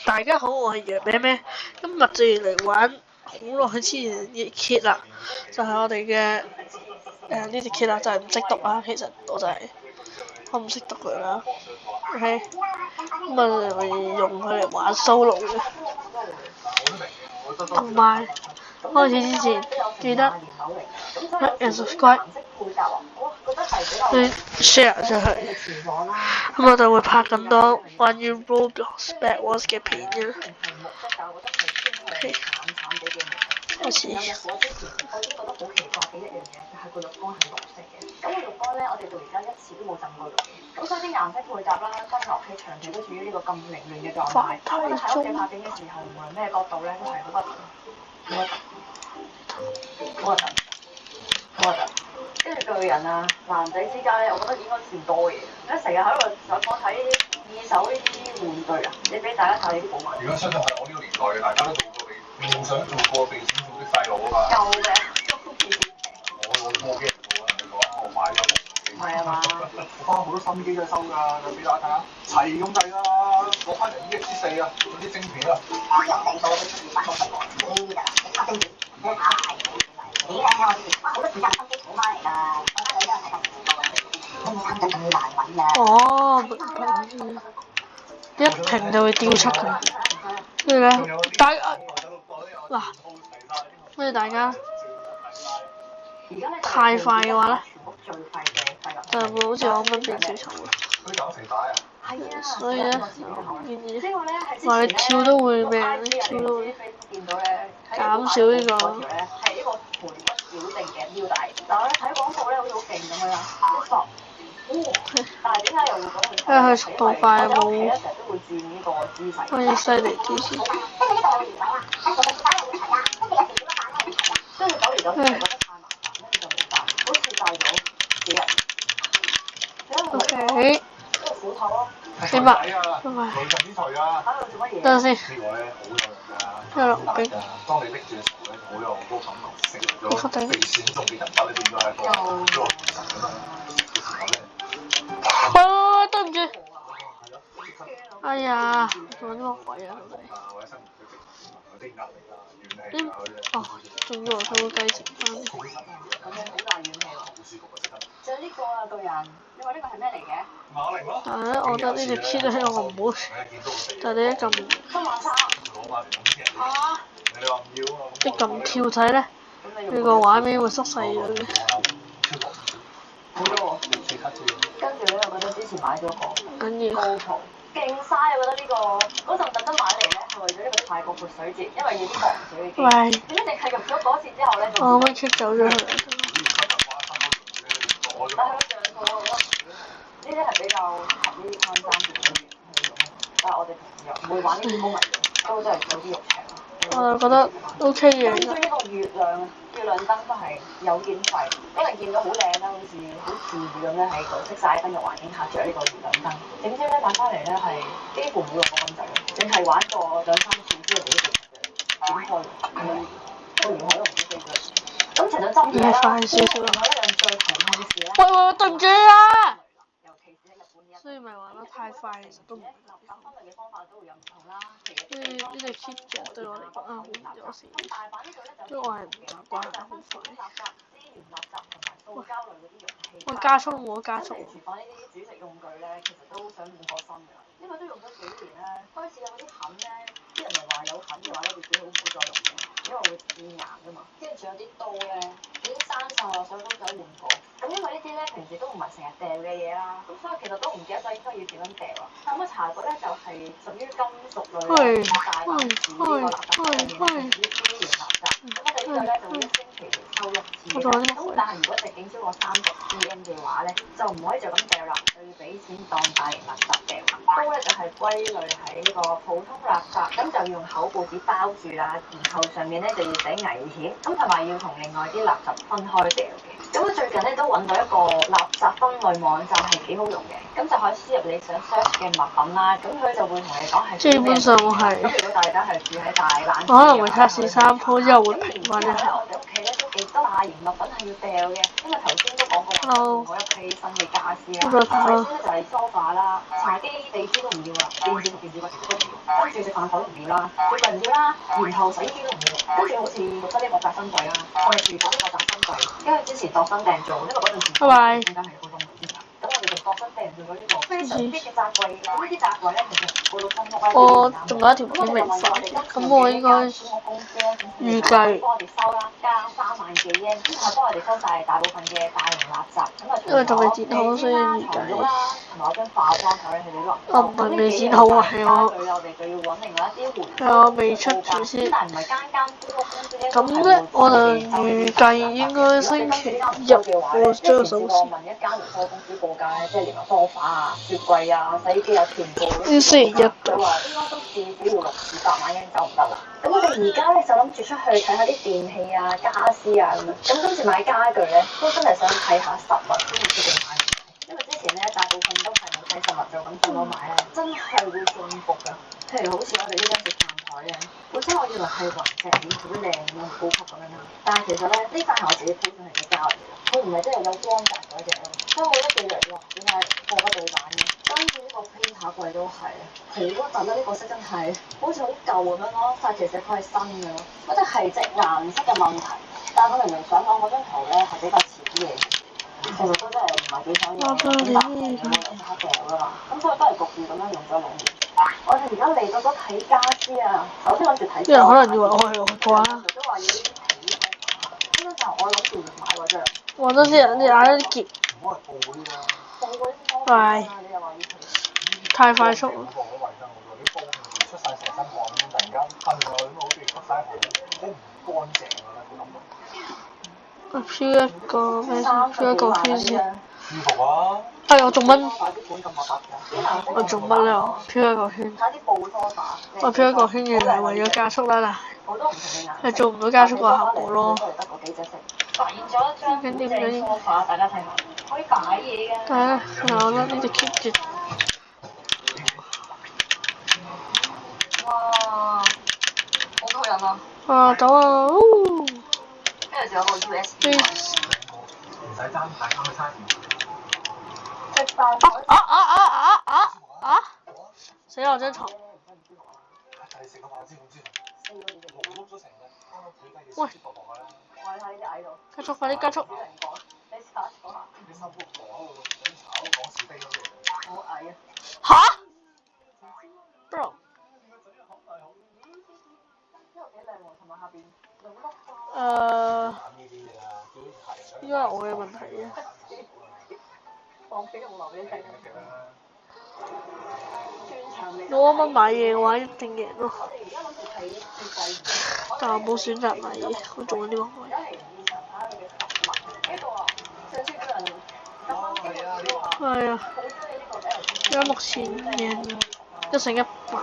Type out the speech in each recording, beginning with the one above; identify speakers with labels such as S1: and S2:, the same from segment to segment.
S1: 大家好，我係楊咩咩，今日就要嚟玩好耐之前嘅 kit 啦，就係、我哋嘅呢隻 kit 啦，就係唔識讀啦，其實我唔識讀佢啦，OK，咁啊會用佢嚟玩 solo 嘅，同埋開始之前記得 like and subscribe，去 share 出去，咁我就會拍更多關於 Roblox Bed Wars 嘅片嘅。OK， 開始。
S2: 個浴缸係綠色嘅，咁個浴缸咧，我哋到而家一次都冇浸過浴嘅，咁所以啲顏色配搭啦，加埋屋企長期都處於呢個咁凌亂嘅狀態，我覺得喺屋企拍片嘅時候，無論咩角度咧，都係好核突。跟住巨人啊，男仔之間咧，我覺得應該算多嘢，因為成日喺度上網睇二手呢啲玩具啊，你俾大家睇呢啲寶物。如果相信係我呢個年代嘅，大家都做過夢想做過被錢做的細路啊嘛。夠嘅。我冇機會做啊！你講我買咗，唔係啊嘛，我花好多心機去收㗎，就俾大家睇下，齊咁滯啦，攞翻嚟EX4啊，嗰啲晶片啊。人哋數都出200個出來，呢㗎，你插晶片，咩牌？你睇下我哋花好多時間心機儲翻嚟㗎，我睇下睇下，咁啱咁難揾啊！
S1: 哦，一停就會掉出佢，跟住咧，嗱，跟住大家。太快嘅話咧，就會好似我咁樣變小丑嘅。所以咧，建議話你跳都會咩？跳都會減少呢個。因為佢速度快冇，可以犀利啲先。OK， 400，拜拜。等陣先。有落冰。我確定。喂，對唔住。哎呀，做乜鬼啊你？哦，仲以為佢會繼承翻。仲有呢個啊，巨人，你話呢個係咩嚟嘅？馬鈴咯。但係咧，我覺得呢隻 kit 咧，我唔好，但係你一撳，一撳跳睇咧，呢個畫面會縮細咗嘅。好多喎，跟住咧，我覺得之前買咗個高普，勁嘥啊！我覺得呢個嗰陣特登買嚟咧，係為咗呢個泰國潑水節，因為要啲防水嘅機。喂。點解淨係入咗嗰次之後咧？我可唔可以出走咗佢？但係佢上套我覺得呢啲係比較合呢啲攤衫嘅用，但係我哋平時又唔會玩呢啲高危嘅，都真係有啲肉赤。我就覺得 OK 嘅。咁呢個月亮燈都係有電費，嗰陣見到好靚啦，好似好治癒咁咧，喺個熄曬燈嘅環境下着呢個月亮燈。點知咧買翻嚟咧係幾乎冇用過咁滯，淨係玩過2-3次之後就點開，個圓海都唔知飛咗。咁除咗針嘅啦，快少少啦。喂，對唔住啊！所以咪玩得太快，其實都唔係。呢隻 kit 對我嚟講好唔友善，因為我係唔習慣得好快。喂，加速冇加速。廚房呢啲煮食用具咧，其實都想換個新㗎，因為都用咗幾年咧，開始有嗰啲冚咧，啲人咪話有冚嘅話咧，會最好唔好再用嘅，因為會變硬㗎嘛。跟住有啲刀咧，已經生鏽，所以都想換過。咁因為呢啲咧平時都唔係成日掉嘅嘢啦，咁所以其實都唔記得咗應該要點樣掉啊。咁個茶具咧就係屬於金屬類嘅大垃圾呢個垃圾桶入面咧係啲資源垃圾，咁我哋呢個咧就會1星期抽1次嘅。咁但係如果直徑超過30cm 嘅話咧，就唔可以就咁掉啦，就要俾錢當大型垃圾掉。刀咧就係歸類喺呢個普通垃圾，咁就要用厚報紙包住啦，然後上面咧就要寫危險，咁同埋要同另外啲垃圾分開掉嘅。咁我最近咧都揾到一個垃圾分類網站係幾好用嘅，咁就可以輸入你想 search 嘅物品啦，咁佢就會同你講係。基本上我係。咁如果大家係住喺大懶，我可能會測試3鋪之後會評分一下。我哋屋企咧都幾多大型物品係要掉嘅，因為頭先都講過
S2: 我嗰一批新嘅家私啦。首先咧就係梳化啦，茶几、地氈都唔要啦，電子筆都唔要，跟住食飯台都唔要啦，雪櫃唔要啦，然後洗衣機都唔要，跟住好似錄得呢個紮身櫃啦，我哋廚房呢個紮身櫃，因為之前度身訂做，因為嗰陣時空間係好多嘅。咁我哋就度身訂做咗呢個非常啲嘅紮櫃，咁呢啲紮櫃咧其實過到新屋咧，
S3: 我仲有一條片未發，咁我應該預計
S2: 幫我哋收啦，加3萬幾英，之後幫我哋收晒大部分嘅大型垃圾，咁啊
S3: 因為仲未剪好，所以預計。
S2: 同埋我張化妝台咧，佢哋都
S3: 我唔係未剪好啊，係我未出住先。咁咧，我就預計應該星期日我將手先。
S2: 問一間年貨公司報價咧，即係連埋梳化啊、雪櫃啊、洗衣機啊，全部都
S3: 星期一㗎。
S2: 佢話應該都至少要6至8萬英走唔得啦。咁我哋而家咧就諗住出去睇下啲電器啊、家私啊咁樣。咁今次買家具咧，都真係想睇下實物先至決定買。因為之前咧大部分都係冇睇實物就咁上網買咧，真係會中伏㗎。譬如好似我哋呢張食飯台咧，本身我以為係雲石點好靚咁樣，好高級咁樣啦。但係其實咧，呢塊係我自己鋪上嚟嘅膠嚟嘅，佢唔係真係有光澤嗰隻咯。所以我覺得幾弱喎，點解貨不對版嘅？跟住呢個披薩櫃都係好核突啦！呢個色真係好似好舊咁樣咯，但係其實佢係新嘅咯。我覺得係隻顏色嘅問題，但係我明明上網嗰張圖咧係比較遲啲嘅。其實都真係唔係幾想用，咁白嘅冇人黑掉㗎嘛，咁所以都係焗住咁樣用咗2年。我哋而家嚟到咗睇家私啊，首先諗住睇。
S3: 啲人可能以為我係我啩。
S2: 都話要啲皮可以買，咁就我諗住買嗰張。
S3: 我都知人哋嗌啲結。係。太快速啦。我飄一個咩先？飄一個圈先。
S4: 舒服啊！
S3: 係我做乜？我做乜咧？我飄一個圈。我飄一個圈原來係為咗加速啦嗱，係做唔到加速個效果咯。點解？
S2: 大家睇下，可以擺嘢㗎。
S3: 但係我覺得呢隻 keep 住。
S2: 哇！好吸引啊！
S3: 啊走啊！
S2: 跟住仲有個 USB。
S4: 唔使爭大家去猜拳。
S3: 死我張床！喂！加速，快啲加速！嚇？Bro！應該係我嘅問題嘅。我啱啱買嘢嘅話一定贏咯，但我冇選擇買嘢，我做緊啲乜鬼？係啊，而家目前贏1勝1敗。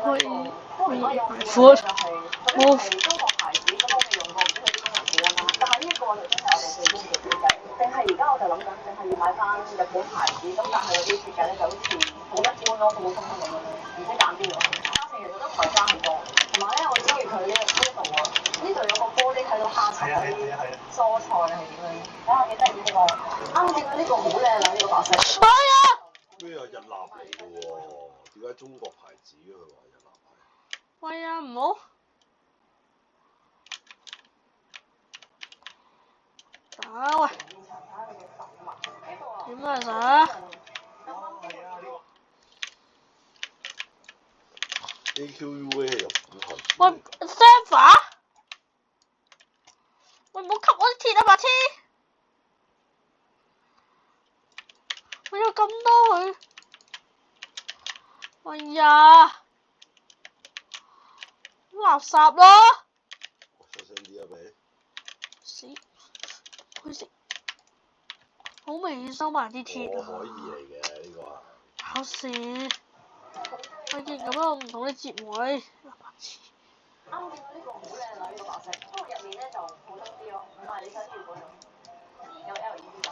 S3: 可以買款。定係而家我就諗緊，定係要買翻日本牌子，咁但係有啲設計咧就好似好一般咯，普普通通咁樣，唔知揀邊個。價錢其實都唔係爭好多，同埋咧我中意佢呢度啊，呢度有個玻璃睇到下層嗰啲蔬菜係點樣，睇下幾得意呢個。啱見到呢個好靚啊，呢個白色。係啊！
S4: 咩啊？日立嚟嘅喎，點解中國牌子嘅佢話日立係？
S3: 喂啊，唔好！打喂！點啊打
S4: ？AQUA 係日本牌子。
S3: 喂 ，server！ 喂，唔好吸我啲鐵啊，白痴！我有咁多佢。哎呀！垃圾咯！
S4: 細聲啲啊，俾。
S3: 死！佢食好明顯收埋啲鐵啊！
S4: 可以嚟嘅呢個係。
S3: 搞事！我見咁樣我唔同你接位，白痴！
S2: 啱見到呢個好靚啊，呢個白色，不過入面咧就普通啲咯，唔係你想要嗰種有 LED 㗎。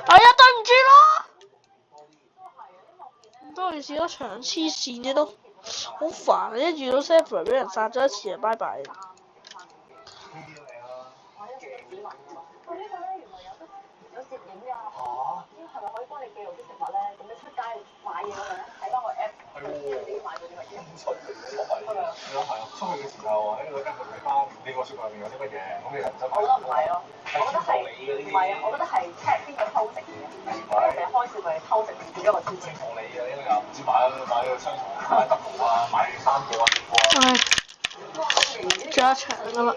S3: 哎呀，對唔住咯！多件事都長黐線嘅都〜
S5: 好煩，一遇到 Sephora 俾人殺咗一次就拜拜。
S3: 有攝影㗎，呢個係咪可以幫你記錄啲食物咧？咁你出街買嘢嗰陣咧，睇翻個 app，自己買咗啲乜嘢。係咪啊？係啊，出去嘅時候喺個 app 度睇翻你個雪櫃入面有啲乜嘢，咁你就唔使買。我覺得唔係咯，我覺得係唔係啊？我覺得係 check 邊個偷食嘢，因為成日開雪櫃偷食變咗個挑戰。同你啊，因為又唔知買個商場買得豪啊，買3個啊4個啊。
S5: 唉，仲有一場㗎啦。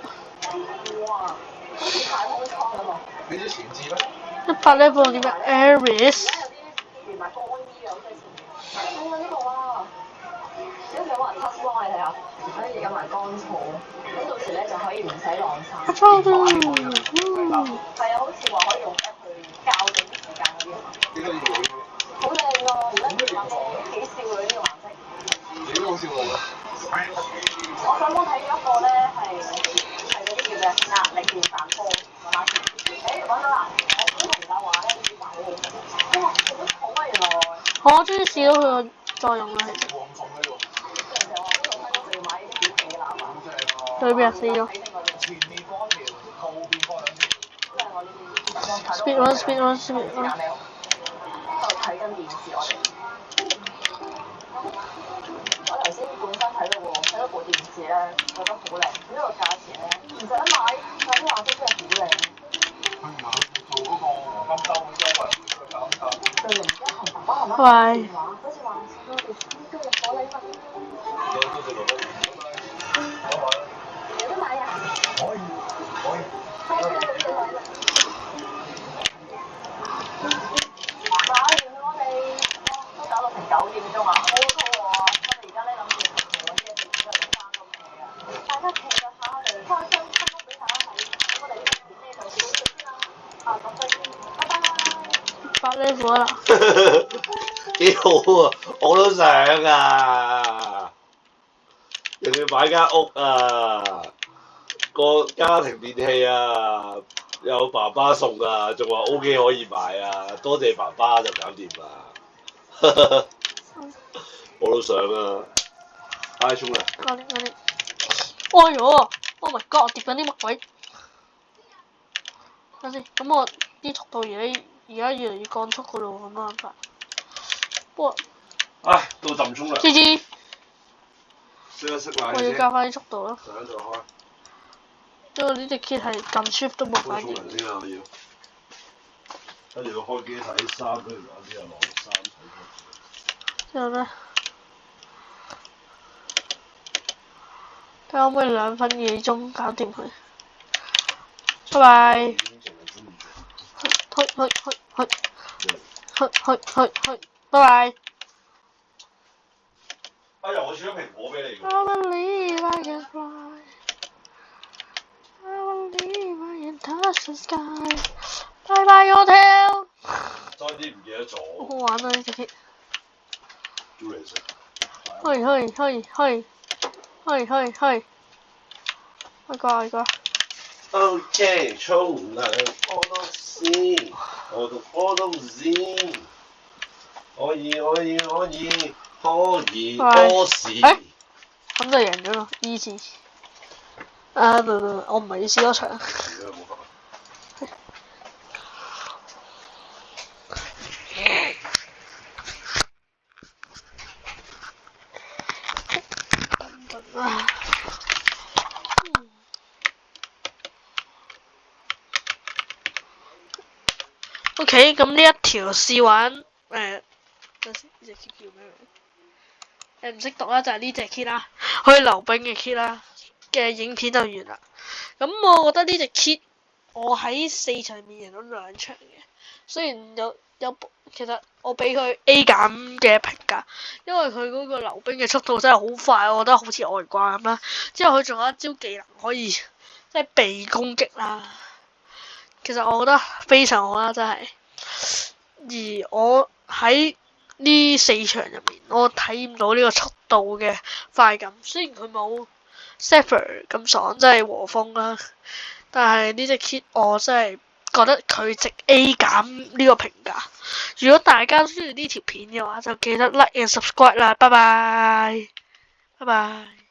S3: 哇！好似太空艙咁啊！
S4: 你知前置咩
S5: 100 level 叫咩 ？Aries。
S3: 連埋乾衣啊，好犀利！係啊，呢個啊，因為有人 touch 幫你睇下，可以有埋乾草，咁到時咧就可以唔使晾衫。
S5: 收到。
S3: 係啊，好似話可以用 app 去校準啲時間嗰啲啊嘛。
S4: 呢個要
S3: 好靚㗎，而家啲顏色幾少女呢個顏色。
S4: 你都好少女啊！
S3: 我上網睇咗一個咧係嗰啲叫咩壓力電飯煲，揾下先。揾到啦！我啲朋友話咧，啲飯好好食。哇，好啊原來。
S5: 我終於試到佢個作用啦，其實。
S4: 黃蟲喺度。
S3: 啲人就話呢度香港佢要買啲小企腩啊。
S5: 對邊啊？試咗。
S3: 前面嗰條，後邊嗰兩條。即係我呢啲。
S5: Speed one。
S3: 喺度睇緊電視我哋。我頭先本身睇到部電視咧，覺得好靚，呢個價錢咧唔值得買，但係啲顏色真係好靚。
S4: 做嗰個黃金周嗰個
S3: 對，而家同爸爸媽媽
S5: 拜
S3: 電話，好似話我哋今日攞禮物。有得買啊！
S4: 可以。
S3: 係啊，有得買啦。買完我哋都搞到成9點鐘啊，好肚餓啊！我哋而家咧諗住食嘢，即係之後翻屋企啊。大家期待下我哋開箱分屋俾大家睇，咁我哋呢個片咧就到呢度先啦。咁再見，拜拜。
S5: 100 level 啦。
S4: 幾好啊！我都想啊！人哋買間屋啊，個家庭電器啊，有爸爸送啊，仲話 OK 可以買啊，多謝爸爸就搞掂啦。我都想啊！快沖涼。
S5: 嗰啲。哎呦 ！Oh my god！我跌緊啲乜鬼？等先，咁我啲速度而家越嚟越降速噶咯喎，咁冇辦法。不過。
S4: 唉，到朕沖涼。
S5: GG。
S4: 識奶
S5: 我要加翻啲速度咯。
S4: 上喺度開。
S5: 因為呢隻 kit 係撳 shift 都冇反應。
S4: 沖涼先啊！我要。跟住個開機睇衫，跟住晏啲又落衫睇。
S5: 之後咧，睇下可唔可以2分幾鐘搞掂佢。拜拜。去，拜拜。
S4: 哎呀！我轉咗蘋果俾你㗎。
S5: I believe I can fly. I believe I can touch the sky. Bye bye hotel。
S4: 爭啲唔記得咗。
S5: 好好玩啊呢隻 kit。
S4: 招嚟食。
S5: 去。開個。
S4: OK， 沖涼我都先，我都先，可以多事。
S5: 咁就贏咗咯，easy。我唔係要試多場。OK， 咁呢一條試玩等先，呢隻 kit 叫咩名？唔識讀啦，就係呢隻 kit 啦，可以溜冰嘅 kit 啦嘅影片就完啦。咁我覺得呢隻 kit 我喺4場面贏咗2場嘅，雖然其實我俾佢 A 減嘅評價，因為佢嗰個溜冰嘅速度真係好快，我覺得好似外掛咁啦。之後佢仲有一招技能可以即係被攻擊啦。其實我覺得非常好啦，真係。而我喺呢4場入面，我體驗到呢個速度嘅快感。雖然佢冇 Sephora 咁爽，真係和風啦，但係呢隻 kit 我真係覺得佢值 A 減呢個評價。如果大家都中意呢條片嘅話，就記得 like and subscribe 啦，拜拜。拜拜。